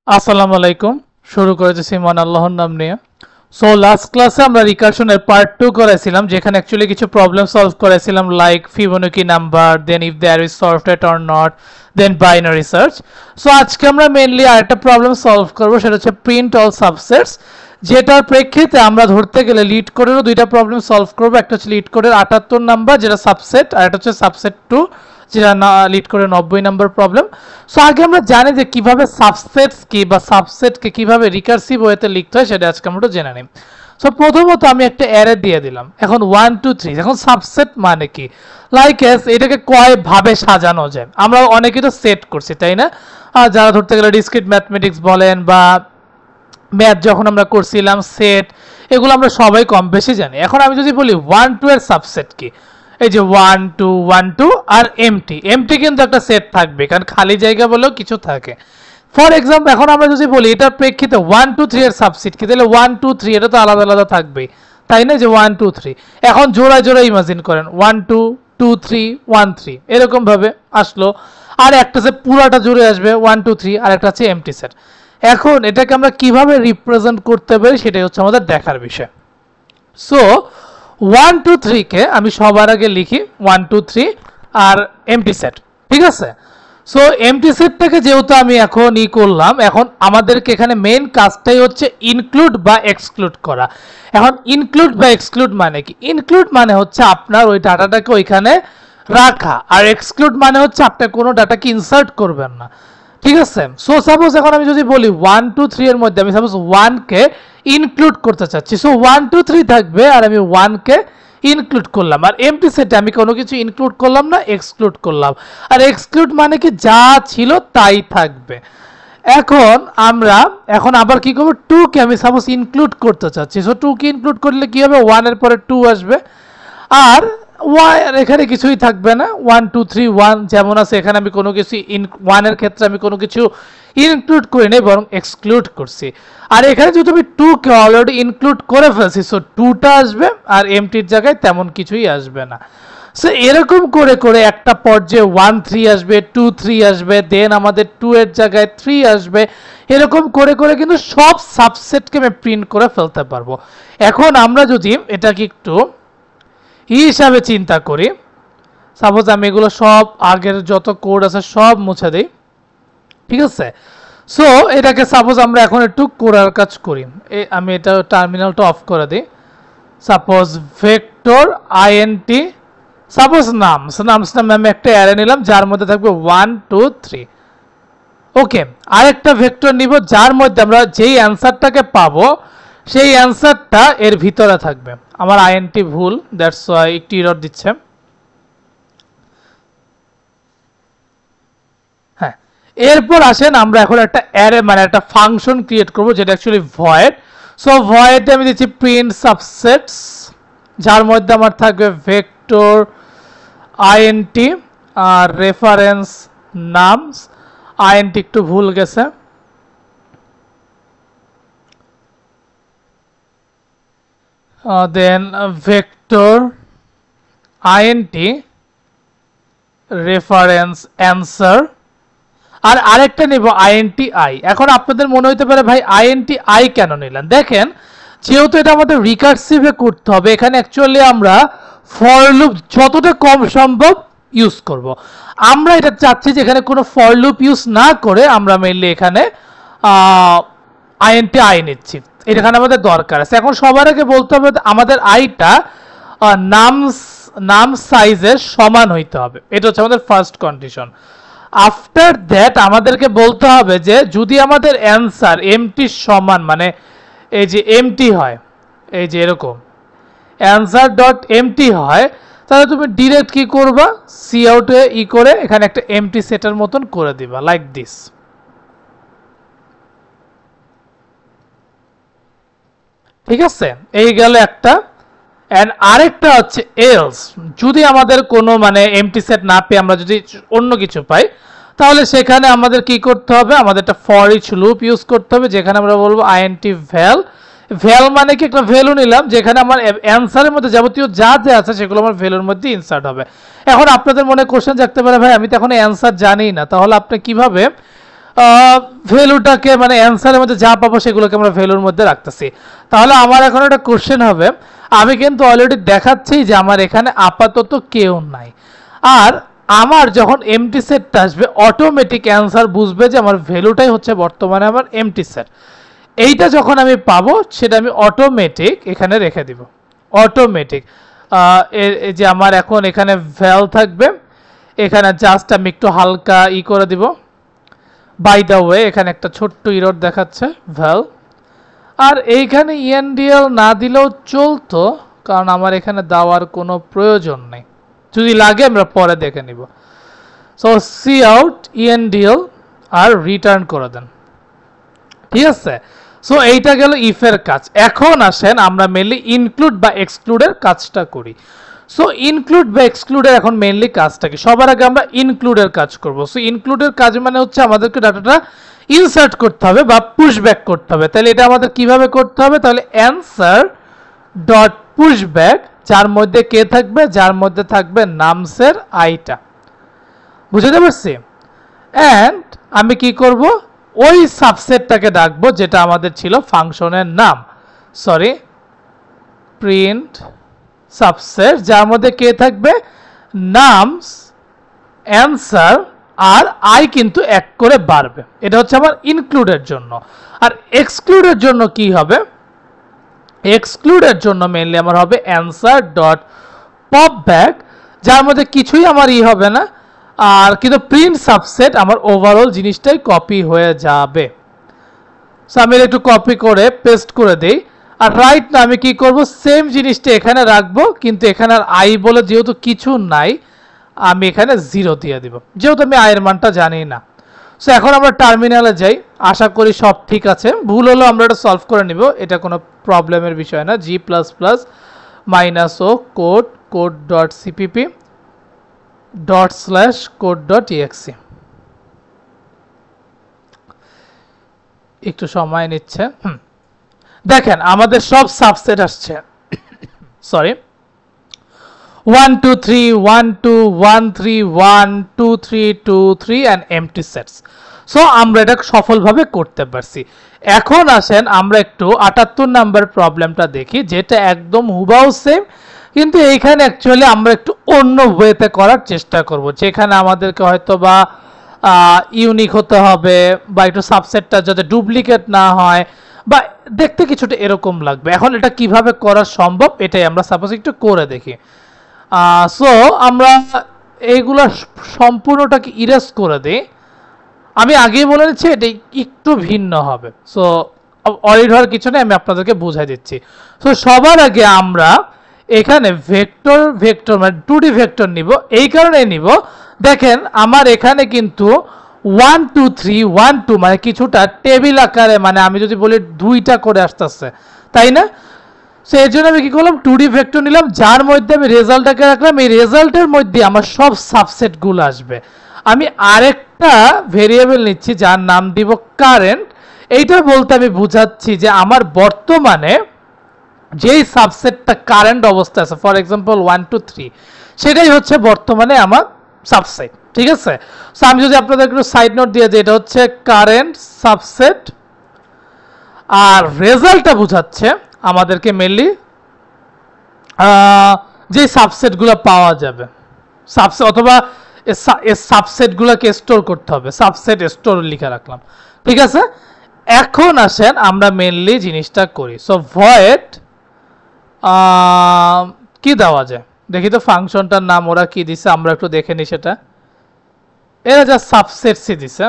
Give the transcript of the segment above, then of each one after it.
আসসালামু আলাইকুম। শুরু করেছি মহান আল্লাহর নাম নিয়ে। সো লাস্ট ক্লাসে আমরা রিকার্শনের পার্ট 2 করেছিলাম, যেখানে অ্যাকচুয়ালি কিছু প্রবলেম সলভ করেছিলাম, like Fibonacci number, then if there is solved at or not, then binary search. So আজকে আমরা মেইনলি আরেকটা প্রবলেম সলভ করবো, সেটা হচ্ছে প্রিন্ট অল সাবসেটস, যেটার প্রেক্ষিতে আমরা ধরতে গেলে লিড কোডেরও দুইটা প্রবলেম সলভ করবো। একটা হচ্ছে লিড কোডের 78 নাম্বার, যেটা সাবসেট, আর একটা হচ্ছে সাবসেট 2, যেটা লিড করে 90 নাম্বার প্রবলেম। সো আগে আমরা জানি যে কিভাবে সাবসেটস কি বা সাবসেটকে কিভাবে রিকার্সিভ ওয়েতে লিখতে হয়, সেটা আজকে আমরা জেনে নিই। সো প্রথমত আমি একটা অ্যারে দিয়ে দিলাম, এখন 1 2 3। এখন সাবসেট মানে কি, লাইক এটাকে কয় ভাবে সাজানো যায়, আমরা অনেকে তো সেট করছি, তাই না? যারা ধরতে গেলে ডিসক্রিট ম্যাথমেটিক্স বলেন বা ম্যাথ যখন আমরা করছিলাম, সেট, এগুলো আমরা সবাই কম বেশি জানি। এখন আমি যদি বলি 1 2 এর সাবসেট কি, এই যে 1 2 1 2 আর এমটি, এমটি কিন্তু একটা সেট থাকবে, কারণ খালি জায়গা বলেও কিছু থাকে। ফর এক্সাম্পল, এখন আমরা যদি বলি এটার প্রেক্ষিতে 1 2 3 এর সাবসেট কি, তাহলে 1 2 3 এটা তো আলাদা আলাদা থাকবেই, তাই না? যে 1 2 3, এখন জোড়ায় জোড়ায় ইমাজিন করেন 1 2 2 3 1 3, এরকম ভাবে আসলো। আর একটা যে পুরাটা জুড়ে আসবে 1 2 3, আর একটা আছে এমটি সেট। এখন এটাকে আমরা কিভাবে রিপ্রেজেন্ট করতে পারি, সেটাই হচ্ছে আমাদের দেখার বিষয়। সো 1 2 3 কে আমি সবার আগে লিখি 1 2 3 আর এমটি সেট, ঠিক আছে? সো এমটি সেটটাকে যেহেতু আমি এখন করলাম, এখন আমাদেরকে এখানে মেইন কাজটাই হচ্ছে ইনক্লুড বা এক্সক্লুড করা। এখন ইনক্লুড বা এক্সক্লুড মানে কি? ইনক্লুড মানে হচ্ছে আপনার ওই ডাটাটাকে ওইখানে রাখা, আর এক্সক্লুড মানে হচ্ছে আপনি কোনো ডাটাকে ইনসার্ট করবেন না, ঠিক আছে? সো সাপোজ এখন আমি যদি বলি 1 2 3 এর মধ্যে আমি সাপোজ 1 কে ইনক্লুড করতে চাচ্ছি, সো 1 2 3 থাকবে আর আমি 1 কে ইনক্লুড করলাম, আর এমটি সেটে আমি কোনো কিছু ইনক্লুড করলাম না, এক্সক্লুড করলাম। আর এক্সক্লুড মানে কি, যা ছিল তাই থাকবে। এখন আবার কি করবো, 2 কে আমি সাপোজ ইনক্লুড করতে চাচ্ছি, সো 2 কে ইনক্লুড করলে কি হবে, 1 এর পরে 2 আসবে, আর এখানে কিছুই থাকবে না, 1 2 3 1 যেমন আছে, এখানে আমি কোনো কিছু 1 এর ক্ষেত্রে আমি কোনো কিছু ইনক্লুড করি নাই, বরং এক্সক্লুড করছি। আর এখানে যদি আমি 2 কে অলরেডি ইনক্লুড করে ফেলছি, সো 2টা আসবে, আর এমটির জায়গায় তেমন কিছুই আসবে না। সো এরকম করে করে একটা পর্যায়ে 1 3 আসবে, 2 3 আসবে, দেন আমাদের 2 এর জায়গায় 3 আসবে, এরকম করে করে কিন্তু সব সাবসেটকে আমি প্রিন্ট করে ফেলতে পারবো। এখন আমরা যদি এটাকে একটু হিসাবে চিন্তা করি, সাপোজ আমি এগুলো সব আগের যত কোড আছে সব মুছে দিই, ঠিক আছে? সো এটাকে সাপোজ আমরা এখন একটু করার কাজ করি, আমি এটা টার্মিনালটা অফ করে দিই। Suppose vector int, suppose nums নামে আমি একটা অ্যারে নিলাম, যার মধ্যে থাকবে 1 2 3। ওকে, আরেকটা ভেক্টর নিব, যার মধ্যে আমরা যেই অ্যান্সারটাকে পাবো সেই অ্যান্সারটা এর ভিতরে থাকবে। আমার আইএনটি ভুল, দ্যাটস ওয়াই একটু এরর দিচ্ছে। হ্যাঁ, এরপর আসেন আমরা এখন একটা অ্যারে মানে একটা ফাংশন ক্রিয়েট করব, যেটা অ্যাকচুয়ালি ভয়েড। সো ভয়েডে আমি দিচ্ছি প্রিন্ট সাবসেটস, যার মধ্যে আমার থাকবে ভেক্টর আইএনটি আর রেফারেন্স নামস। আইএনটি একটু ভুল গেছে, দেন ভেক্টর আইএনটি রেফারেন্স অ্যান্সার, আর আরেকটা নেব আইএনটি আই। এখন আপনাদের মনে হইতে পারে ভাই আইএনটি আই কেন নিলেন? দেখেন, যেহেতু এটা আমাদের রিকার্সিভে করতে হবে, এখানে অ্যাকচুয়ালি আমরা ফর লুপ যতটা কম সম্ভব ইউজ করব। আমরা এটা চাচ্ছি যে এখানে কোনো ফর লুপ ইউজ না করে আমরা মেইনলি এখানে আইএনটি আই নিচ্ছি, এখানে আমাদের দরকার আছে। এখন সবার আগে বলতে হবে আমাদের আইটা নাম সাইজের সমান হইতে হবে, এটা হচ্ছে আমাদের ফার্স্ট কন্ডিশন। আফটার দ্যাট আমাদেরকে বলতে হবে যে যদি আমাদের অ্যান্সার এমটি সমান, মানে এই যে এমটি হয়, এই যে এরকম অ্যান্সার ডট এমটি হয়, তাহলে তুমি ডিরেক্ট কি করবা, সি আউটে করে এখানে একটা এমটি সেটের মতন করে দিবা, লাইক দিস। ঠিক আছে, এই গেল একটা। এন্ড আরেকটা হচ্ছে এলস, যদি আমাদের কোনো মানে এমটি সেট না পেয়ে আমরা যদি অন্য কিছু পাই, তাহলে সেখানে আমাদের কি করতে হবে, আমাদের একটা ফর ইচ লুপ ইউজ করতে হবে, যেখানে আমরা বলবো আইএনটি ভ্যাল। ভ্যাল মানে কি, একটা ভ্যালু নিলাম, যেখানে আমার অ্যান্সারের মধ্যে যাবতীয় যা যা আছে সেগুলো আমার ভ্যালুর মধ্যে ইনসার্ট হবে। এখন আপনাদের মনে কোশ্চেন জাগতে পারে, ভাই আমি তো এখন অ্যান্সার জানি না, তাহলে আপনি কিভাবে ভ্যালুটাকে মানে অ্যান্সারের মধ্যে যা পাবো সেগুলোকে আমরা ভ্যালুর মধ্যে রাখতেছি। তাহলে আমার এখন একটা কোশ্চেন হবে, আমি কিন্তু অলরেডি দেখাচ্ছি যে আমার এখানে আপাতত কেউ নাই, আর আমার যখন এমটি সেটটা আসবে অটোমেটিক অ্যান্সার বুঝবে যে আমার ভ্যালুটাই হচ্ছে বর্তমানে আমার এমটি সেট। এইটা যখন আমি পাবো সেটা আমি অটোমেটিক এখানে রেখে দিব। অটোমেটিক এই যে আমার এখন এখানে ভ্যাল থাকবে, এখানে জাস্ট আমি একটু হালকা করে দিব। বাই দ্য ওয়ে এখানে একটা ছোট্ট ইরর দেখাচ্ছে ভ্যাল, আর এইখানে ইএনডিএল না দিলেও চলতো, কারণ আমার এখানে দেওয়ার কোনো প্রয়োজন নেই, যদি লাগে আমরা পরে দেখে নিব। সো সি আউট ইএনডিএল আর রিটার্ন করে দেন, ঠিক আছে। সো এইটা গেল ইফের কাজ। এখন আসেন আমরা মেনলি ইনক্লুড বা এক্সক্লুডের কাজটা করি। সো ইনক্লুড বা এক্সক্লুডের এখন মেনলি কাজটা কি, সবার আগে আমরা ইনক্লুডের কাজ করব। সো ইনক্লুডের কাজ মানে হচ্ছে আমাদেরকে ডাটাটা ইনসার্ট করতে হবে বা পুশব্যাক করতে হবে। তাহলে এটা আমাদের কিভাবে করতে হবে, তাহলে অ্যান্সার ডট পুশব্যাক, যার মধ্যে কে থাকবে, যার মধ্যে থাকবে নামসের আইটা, বুঝতে পারছি। অ্যান্ড আমি কি করব, ওই সাবসেটটাকে ডাকবো যেটা আমাদের ছিল ফাংশনের নাম, সরি প্রিন্ট সাবসেট, যার মধ্যে কে থাকবে, নামস, অ্যান্সার, আর আই কিন্তু এক করে বাড়বে। এটা হচ্ছে আমার ইনক্লুডের জন্য। আর এক্সক্লুডের জন্য কি হবে, এক্সক্লুডের জন্য মেইনলি আমার হবে অ্যান্সার ডট পপ ব্যাক, যার মধ্যে কিছুই আমার হবে না, আর কিন্তু প্রিন্ট সাবসেট আমার ওভারঅল জিনিসটাই কপি হয়ে যাবে। সো আমি একটু কপি করে পেস্ট করে দেই। আর রাইট না আমি কি করব, সেম জিনিসটা এখানে রাখবো, কিন্তু এখানে আর আই বলে যেহেতু কিছু নাই, আমি এখানে 0 দিয়ে দিব, যেহেতু আমি আয়ের মানটা জানি না। সো এখন আমরা টার্মিনালে যাই, আশা করি সব ঠিক আছে। ভুল হলো আমরা এটা সলভ করে নিব, এটা কোনো প্রবলেমের বিষয় না। G plus plus minus o code code dot cpp dot slash code dot exe, একটু সময় নিচ্ছে। দেখেন আমাদের সব সাবসেট আসছে, sorry 1 2 3 1 2 1 3 1 2 3 2 3 and empty sets। So আমরা এটা সফলভাবে করতে পারছি। এখন আসেন আমরা একটু 78 নাম্বার প্রবলেমটা দেখি, যেটা একদম হুবাহু সেম, কিন্তু এইখানে অ্যাকচুয়ালি আমরা একটু অন্য ওয়েতে করার চেষ্টা করব, যেখানে আমাদেরকে হয়তো বা ইউনিক হতে হবে, বা একটু সাবসেটটা যাতে ডুপ্লিকেট না হয়, বা দেখতে কিছুটা এরকম লাগবে। এখন এটা কিভাবে করা সম্ভব এটাই আমরা সাপোজ একটু করে দেখি। সো আমরা এইগুলা সম্পূর্ণটাকে ইরেজ করে দিই। আমি আগেই বলে দিচ্ছি এটা একটু ভিন্ন হবে, সো অরিড হওয়ার কিছু নেই, আমি আপনাদেরকে বুঝাই দিচ্ছি। সো সবার আগে আমরা এখানে ভেক্টর ভেক্টর মানে 2D ভেক্টর নিব। এই কারণে নিব, দেখেন আমার এখানে কিন্তু 1 2 3 1 2 মানে কিছুটা টেবিল আকারে, মানে আমি যদি বলি 2টা করে আসতেছে, তাই না। সো এর জন্য আমি কি করলাম, 2D ভেক্টর নিলাম, যার মধ্যে আমি রেজাল্টটাকে রাখলাম। এই রেজাল্টের মধ্যে আমার সব সাবসেটগুলো আসবে। আমি আরেকটা ভেরিয়েবল নিচ্ছি যার নাম দিব কারেন্ট। এইটা বলতে আমি বুঝাচ্ছি যে আমার বর্তমানে যেই সাবসেটটা কারেন্ট অবস্থা আছে, ফর এক্সাম্পল 1 2 3, সেটাই হচ্ছে বর্তমানে আমার সাবসেট, ঠিক আছে। সো আমি যদি আপনাদের একটু সাইড নোট দিয়ে দিই, এটা হচ্ছে কারেন্ট সাবসেট, আর রেজাল্টটা বুঝাচ্ছে আমাদেরকে মেনলি যে সাবসেটগুলো পাওয়া যাবে, সাবসেট অথবা সাবসেটগুলোকে স্টোর করতে হবে, সাবসেট স্টোর লিখে রাখলাম, ঠিক আছে। এখন আসেন আমরা মেনলি জিনিসটা করি। সো ভয়েড কি দেওয়া যায় দেখি তো, ফাংশনটার নাম ওরা কি দিছে আমরা একটু দেখে নিই সেটা। এরা যা সাবসেটসই দিছে,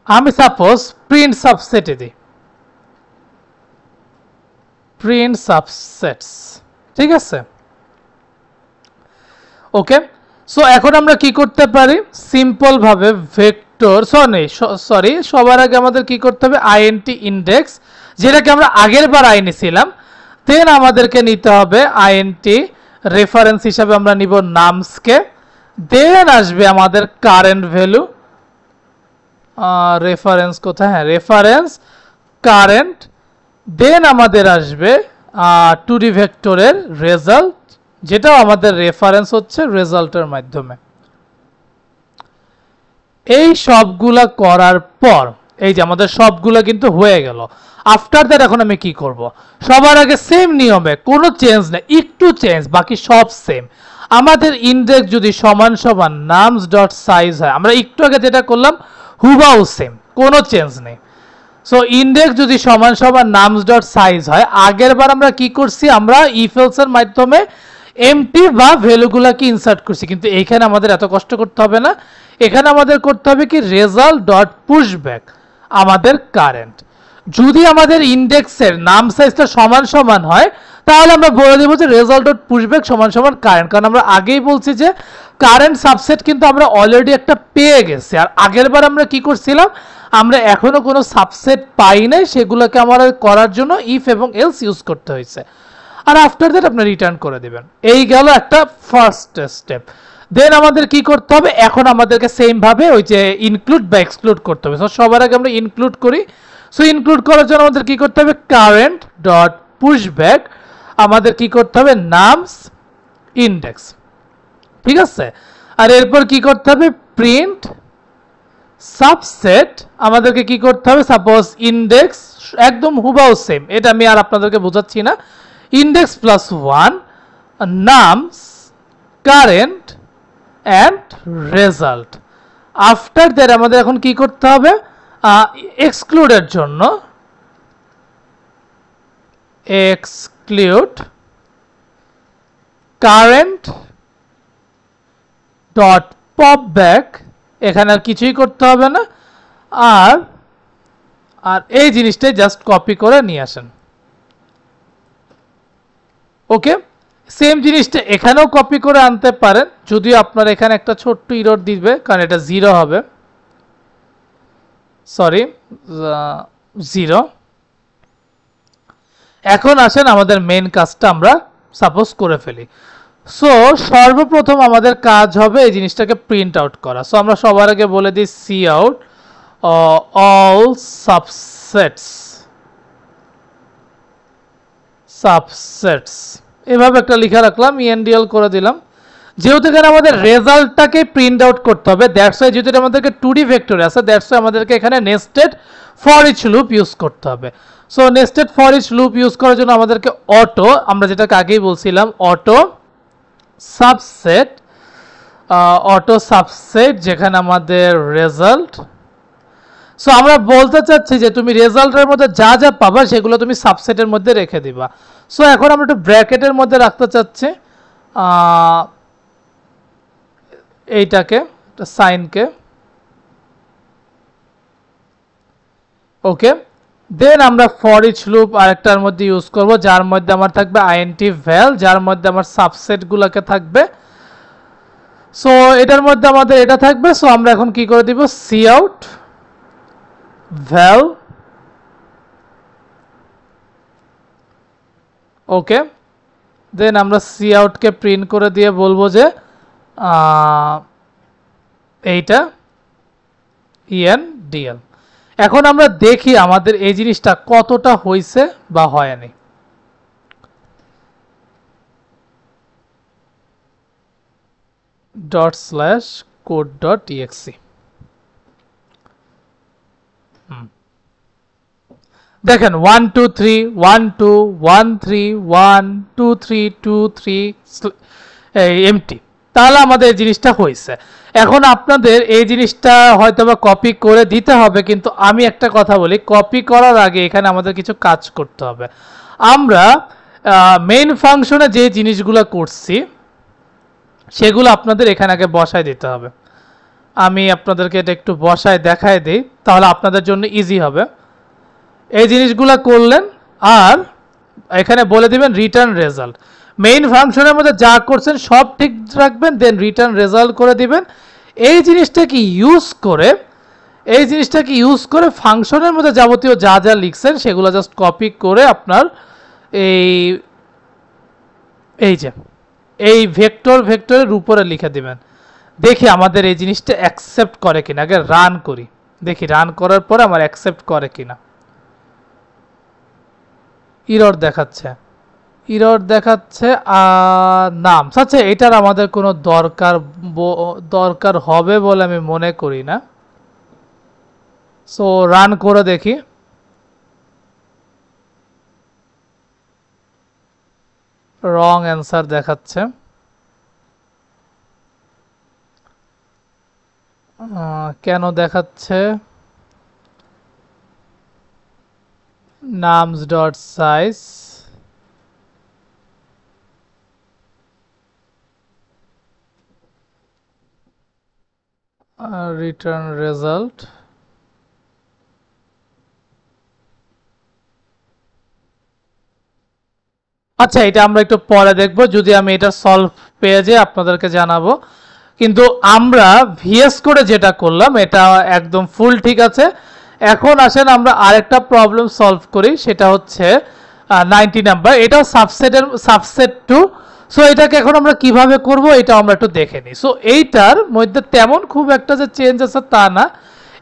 আমি সাপোজ প্রিন্ট সাবসেটে দিই, প্রিন্ট সাবসেটস, ঠিক আছে, ওকে। সো এখন আমরা কি করতে পারি, সিম্পল ভাবে ভেক্টর সরি সবার আগে আমাদের কি করতে হবে, আইএনটি ইন্ডেক্স, যেটাকে আমরা আগের বার আই নিছিলাম। দেন আমাদেরকে নিতে হবে আইএনটি রেফারেন্স হিসাবে আমরা নিব নামসকে। দেন আসবে আমাদের কারেন্ট ভ্যালু, রেফারেন্স কোথায়, হ্যাঁ রেফারেন্স কারেন্ট। দেন আমাদের আসবে 2D ভেক্টরের রেজাল্ট, যেটাও আমাদের রেফারেন্স হচ্ছে রেজাল্টের মাধ্যমে। এই সবগুলা করার পর এই যে আমাদের সবগুলা কিন্তু হয়ে গেল। আফটার দ্যাট এখন আমি কি করব, সবার আগে সেম নিয়মে কোনো চেঞ্জ নেই, একটু চেঞ্জ, বাকি সব সেম। আমাদের ইন্ডেক্স যদি সমান সমান নামস ডট সাইজ হয়, আমরা একটু আগে যেটা করলাম হুবাহু সেম, কোনো চেঞ্জ নেই। সো ইন্ডেক্স যদি সমান সমান নামস ডট সাইজ হয়, আগের বার আমরা কি করছি, আমরা ইফ এলস এর মাধ্যমে এমটি বা ভ্যালুগুলাকে ইনসার্ট করছি, কিন্তু এইখানে আমাদের এত কষ্ট করতে হবে না। এখানে আমাদের করতে হবে কি রেজাল্ট ডট পুশব্যাক আমাদের কারেন্ট। যদি আমাদের ইন্ডেক্সের নাম সাইজটা সমান সমান হয়, তাহলে আমরা বলে দেবো যে রেজাল্ট ডট পুশব্যাক সমান সমান কারেন্ট, কারণ আমরা আগেই বলছি যে কারেন্ট সাবসেট কিন্তু আমরা অলরেডি একটা পেয়ে গেছি। আর আগের বার আমরা কি করছিলাম, আমরা এখনো কোনো সাবসেট পাই নাই, সেগুলোকে আমাদের করার জন্য ইফ এবং এলস ইউজ করতে হয়েছে। আর আফটার দ্যাট আপনি রিটার্ন করে দিবেন। এই গেল একটা ফার্স্ট স্টেপ। দেন আমাদের কি করতে হবে, এখন আমাদেরকে সেম ভাবে ওই যে ইনক্লুড বা এক্সক্লুড করতে হবে। সো সবার আগে আমরা ইনক্লুড করি। সো ইনক্লুড করার জন্য আমাদের কি করতে হবে, কারেন্ট ডট পুশব্যাক আমাদের কি করতে হবে, নামস ইন্ডেক্স, ঠিক আছে। আর এরপর কি করতে হবে, প্রিন্ট সাবসেট আমাদেরকে কি করতে হবে, সাপোজ ইন্ডেক্স একদম হুবাহু সেম, এটা আমি আর আপনাদেরকে বোঝাচ্ছি না, index plus 1 nums current and result. After that আমাদের এখন কি করতে হবে, এক্সক্লুডের জন্য exclude current dot pop back, এখানে আর কিছুই করতে হবে না। আর আর এই জিনিসটাই জাস্ট কপি করে নিয়ে আসেন। ওকে, সেম জিনিসটা এখানেও কপি করে আনতে পারেন, যদিও আপনার এখানে একটা ছোট্ট ইরর দিবে, কারণ এটা 0 হবে, সরি 0। এখন আসেন আমাদের মেইন কাজটা আমরা সাপোজ করে ফেলি। সো সর্বপ্রথম আমাদের কাজ হবে এই জিনিসটাকে প্রিন্ট আউট করা। সো আমরা সবার আগে বলে দিই সি আউট অল সাবসেটস এভাবে একটা লিখে রাখলাম, ইএনডিএল করে দিলাম। যেহেতু এখানে আমাদের রেজাল্টটাকে প্রিন্ট আউট করতে হবে, দ্যাটস ওয়াই যেহেতু আমাদেরকে 2D ভেক্টর আছে, দ্যাটস ওয়াই আমাদেরকে এখানে nested for each loop use করতে হবে। So nested for each loop use করার জন্য আমাদেরকে অটো, আমরা যেটাকে আগেই বলছিলাম অটো সাবসেট যেখানে আমাদের রেজাল্ট। সো আমরা বলতে চাচ্ছি যে তুমি রেজাল্টের মধ্যে যা যা পাবা সেগুলো তুমি সাবসেটের মধ্যে রেখে দিবা। সো এখন আমরা একটু ব্র্যাকেটের মধ্যে রাখতে চাচ্ছি এইটাকে, সাইনকে। ওকে, দেন আমরা ফর ইচ লুপ আরেকটার মধ্যে ইউজ করব, যার মধ্যে আমার থাকবে আইএনটি ভ্যাল, যার মধ্যে আমার সাবসেটগুলোকে থাকবে। সো এটার মধ্যে আমাদের এটা থাকবে। সো আমরা এখন কি করে দিব, সি আউট ভ্যাল। ওকে, দেন আমরা সি আউটকে প্রিন্ট করে দিয়ে বলবো যে এইটা ইএনডিএল। এখন আমরা দেখি আমাদের এই জিনিসটা কতটা হয়েছে বা হয়নি। ./code.exe দেখেন 1 2 3 1 2 1 3 1 2 3 2 3 এমটি, তাহলে আমাদের এই জিনিসটা হয়েছে। এখন আপনাদের এই জিনিসটা হয়তো বা কপি করে দিতে হবে, কিন্তু আমি একটা কথা বলি, কপি করার আগে এখানে আমাদের কিছু কাজ করতে হবে। আমরা মেইন ফাংশনে যে জিনিসগুলো করছি সেগুলো আপনাদের এখানে আগে বসায় দিতে হবে। আমি আপনাদেরকে এটা একটু বসায় দেখায় দিই, তাহলে আপনাদের জন্য ইজি হবে। এই জিনিসগুলো করলেন আর এখানে বলে দিবেন রিটার্ন রেজাল্ট। মেইন ফাংশনের মধ্যে যা করছেন সব ঠিক রাখবেন, দেন রিটার্ন রেজাল্ট করে দিবেন। এই জিনিসটাকে ইউজ করে ফাংশনের মধ্যে যাবতীয় যা যা লিখছেন সেগুলো জাস্ট কপি করে আপনার এই ভেক্টরের উপরে লিখে দিবেন। দেখি আমাদের এই জিনিসটা অ্যাকসেপ্ট করে কিনা, আগে রান করি, দেখি রান করার পরে আমার অ্যাকসেপ্ট করে কিনা। ইরর দেখাচ্ছে নাম। আচ্ছা, এটার আমাদের কোনো দরকার হবে বলে আমি মনে করি না। সো রান করে দেখি। রং অ্যান্সার দেখাচ্ছে। কেন দেখাচ্ছে? Nums dot size return result. আচ্ছা, এটা আমরা একটু পরে দেখব, যদি আমি এটা সলভ পেয়ে যাই আপনাদেরকে জানাবো। কিন্তু আমরা ভিএস করে যেটা করলাম এটা একদম ফুল ঠিক আছে। এখন আসেন আমরা আরেকটা প্রবলেম সলভ করি, সেটা হচ্ছে 90 নাম্বার, এটাও সাবসেট 2। সো এটাকে এখন আমরা কিভাবে করব এটা আমরা একটু দেখে নিই। সো এইটার মধ্যে তেমন খুব একটা যে চেঞ্জ আছে তা না,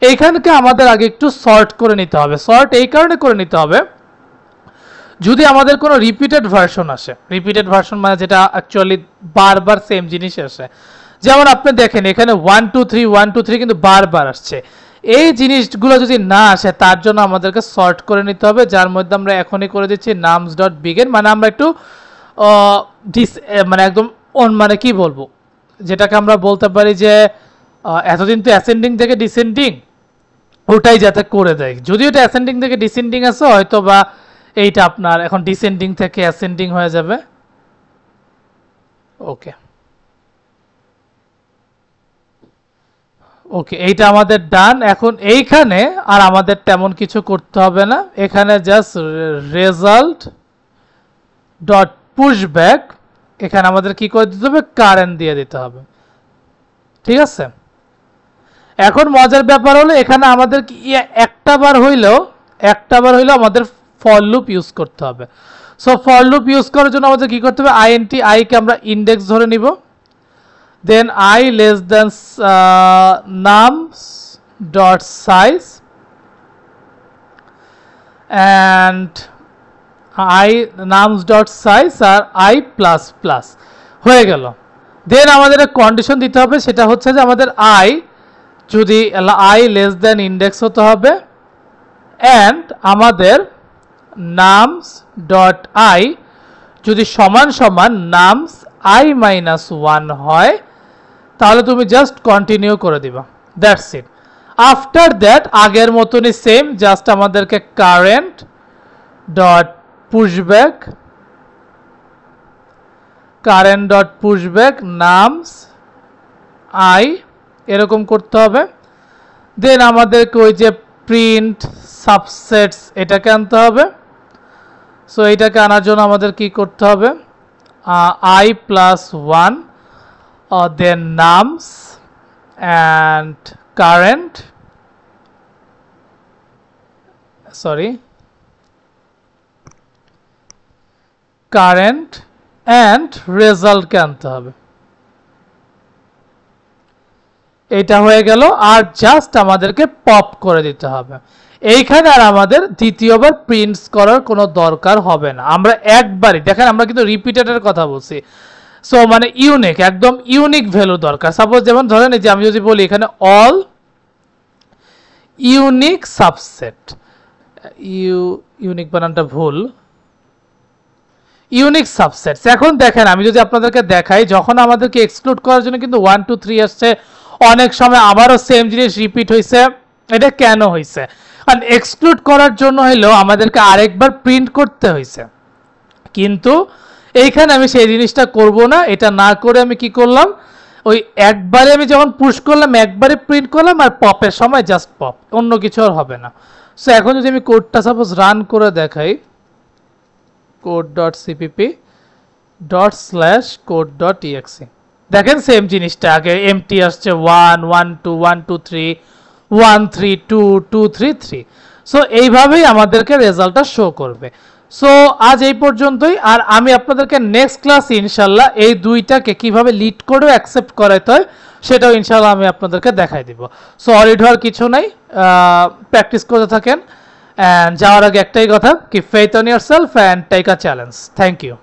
এইখানকে আমাদের আগে একটু সর্ট করে নিতে হবে। সর্ট এই কারণে করে নিতে হবে, যদি আমাদের কোনো রিপিটেড ভার্সন আসে, রিপিটেড ভার্সন মানে যেটা অ্যাকচুয়ালি বারবার সেম জিনিস আসে, যেমন আপনি দেখেন এখানে 1 2 3 1 2 3 কিন্তু বারবার আসছে, এই জিনিসগুলো যদি না আসে তার জন্য আমাদেরকে সর্ট করে নিতে হবে, যার মধ্যে আমরা এখনই করে দিচ্ছি নামস ডট বিগিন। মানে আমরা একটু মানে একদম মানে কি বলবো, যেটাকে আমরা বলতে পারি যে এতদিন তো অ্যাসেন্ডিং থেকে ডিসেন্ডিং, ওটাই যাতে করে দেয়। যদিও এটা অ্যাসেন্ডিং থেকে ডিসেন্ডিং আছে, হয়তো বা এইটা আপনার এখন ডিসেন্ডিং থেকে অ্যাসেন্ডিং হয়ে যাবে। ওকে ওকে, এইটা আমাদের ডান। এখন এইখানে আর আমাদের তেমন কিছু করতে হবে না, এখানে জাস্ট রেজাল্ট ডট পুশব্যাক, এখানে আমাদের কি করে দিতে হবে, কারেন্ট দিয়ে দিতে হবে। ঠিক আছে, এখন মজার ব্যাপার হলো এখানে আমাদের একটা বার হইলেও আমাদের ফর লুপ ইউজ করতে হবে। সো ফর লুপ ইউজ করার জন্য আমাদের কি করতে হবে, আইএনটি আই কে আমরা ইন্ডেক্স ধরে নিব, then I less than nums dot size and I nums dot size আর আই প্লাস প্লাস হয়ে গেল। দেন আমাদের কন্ডিশন দিতে হবে, সেটা হচ্ছে যে আমাদের আই যদি আই লেস দেন ইন্ডেক্স হতে হবে, অ্যান্ড আমাদের নামস ডট আই যদি সমান সমান নামস আই মাইনাস 1 হয়, তাহলে তুমি জাস্ট কন্টিনিউ করে দিবা, দ্যাটস ইট। আফটার দ্যাট আগের মতনই সেম, জাস্ট আমাদেরকে current dot pushback nums I এরকম করতে হবে। দেন আমাদেরকে ওই যে প্রিন্ট সাবসেটস এটাকে আনতে হবে। সো এটাকে আনার জন্য আমাদের কি করতে হবে, I plus 1 then nums and current and রেজাল্টকে আনতে হবে। এটা হয়ে গেল, আর জাস্ট আমাদেরকে পপ করে দিতে হবে। এইখানে আর আমাদের দ্বিতীয়বার প্রিন্টস করার কোনো দরকার হবে না, আমরা একবারই দেখেন, আমরা কিন্তু রিপিটেডের কথা বলছি। সো মানে ইউনিক, একদম ইউনিক ভ্যালু দরকার। সাপোজ যেমন ধরেন এই যে আমি যদি বলি এখানে অল ইউনিক সাবসেট, ইউনিক বানানটা ভুল, ইউনিক সাবসেটস। এখন দেখেন আমি যদি আপনাদেরকে দেখাই, যখন আমাদেরকে এক্সক্লুড করার জন্য কিন্তু 1 2 3 আসছে, অনেক সময় আবারও সেম জিনিস রিপিট হয়েছে, এটা কেন হয়েছে? কারণ এক্সক্লুড করার জন্য হইলেও আমাদেরকে আরেকবার প্রিন্ট করতে হয়েছে, কিন্তু এইখানে আমি সেই জিনিসটা করব না। এটা না করে আমি কি করলাম, ওই একবারে আমি যখন পুশ করলাম একবারে প্রিন্ট করলাম, আর পপের সময় জাস্ট পপ, অন্য কিছু আর হবে না। সো এখন যদি আমি কোডটা সাপোজ রান করে দেখাই, code.cpp./code.exe, দেখেন সেম জিনিসটা, আগে এমটি আসছে 1 1 2 1 2 3 1 3 2 2 3 3। সো এইভাবেই আমাদেরকে রেজাল্টটা শো করবে। সো আজ এই পর্যন্তই, আর আমি আপনাদেরকে নেক্সট ক্লাস ইনশাল্লাহ এই দুইটাকে কিভাবে লিড করেও অ্যাকসেপ্ট করাইতে হয় সেটাও ইনশাল্লাহ আমি আপনাদেরকে দেখাই দিব। সো অরিড হওয়ার কিছু নাই, প্র্যাকটিস করতে থাকেন। অ্যান্ড যাওয়ার আগে একটাই কথা, keep faith on yourself and take a challenge. Thank you.